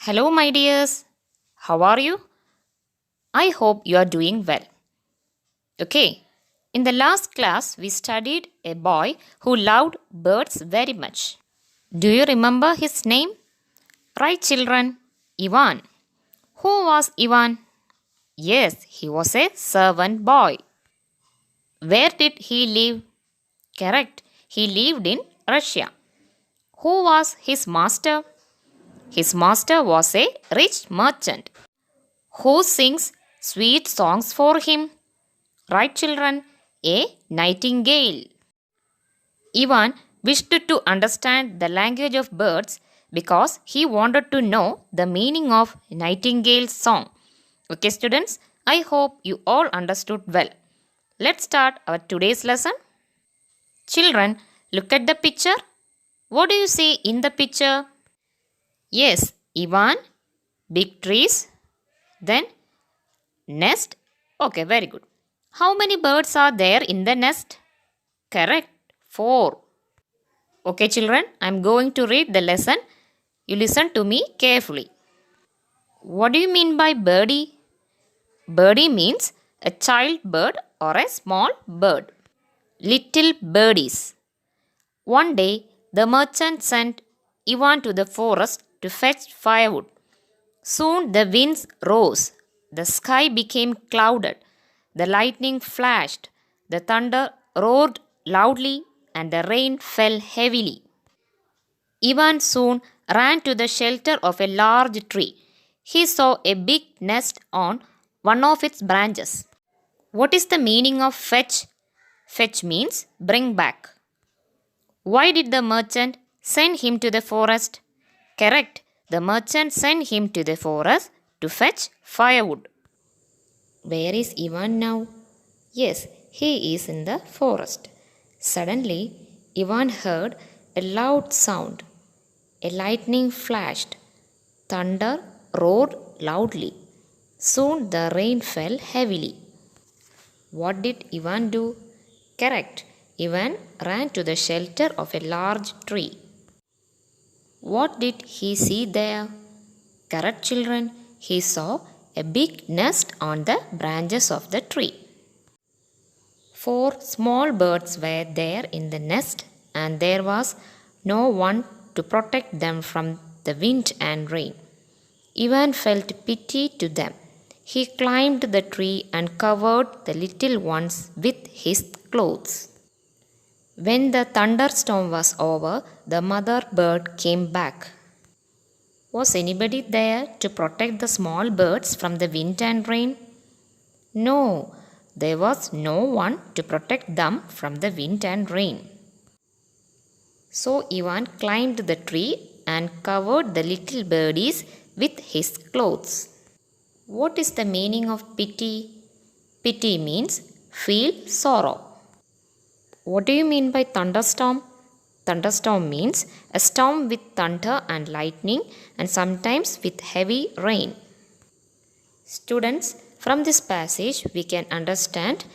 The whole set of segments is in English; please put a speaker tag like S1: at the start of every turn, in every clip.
S1: Hello, my dears. How are you? I hope you are doing well. Okay, in the last class, we studied a boy who loved birds very much. Do you remember his name? Right, children? Ivan. Who was Ivan? Yes, he was a servant boy. Where did he live? Correct, he lived in Russia. Who was his master? His master was a rich merchant. Who sings sweet songs for him? Right, children? A nightingale. Ivan wished to understand the language of birds because he wanted to know the meaning of nightingale's song. Okay, students, I hope you all understood well. Let's start our today's lesson. Children, look at the picture. What do you see in the picture? Yes, Ivan, big trees, then nest. Okay, very good. How many birds are there in the nest? Correct, 4. Okay, children, I'm going to read the lesson. You listen to me carefully. What do you mean by birdie? Birdie means a child bird or a small bird. Little birdies. One day, the merchant sent Ivan to the forest to fetch firewood. Soon the winds rose. The sky became clouded. The lightning flashed. The thunder roared loudly and the rain fell heavily. Ivan soon ran to the shelter of a large tree. He saw a big nest on one of its branches. What is the meaning of fetch? Fetch means bring back. Why did the merchant send him to the forest? Correct. The merchant sent him to the forest to fetch firewood. Where is Ivan now? Yes, he is in the forest. Suddenly, Ivan heard a loud sound. A lightning flashed. Thunder roared loudly. Soon the rain fell heavily. What did Ivan do? Correct. Ivan ran to the shelter of a large tree. What did he see there? Correct, children. He saw a big nest on the branches of the tree. 4 small birds were there in the nest, and there was no one to protect them from the wind and rain. Ivan felt pity to them. He climbed the tree and covered the little ones with his clothes. When the thunderstorm was over, the mother bird came back. Was anybody there to protect the small birds from the wind and rain? No, there was no one to protect them from the wind and rain. So Ivan climbed the tree and covered the little birdies with his clothes. What is the meaning of pity? Pity means feel sorrow. What do you mean by thunderstorm? Thunderstorm means a storm with thunder and lightning and sometimes with heavy rain. Students, from this passage we can understand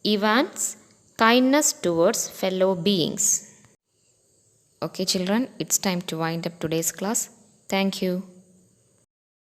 S1: Ivan's kindness towards fellow beings. Okay children, it's time to wind up today's class. Thank you.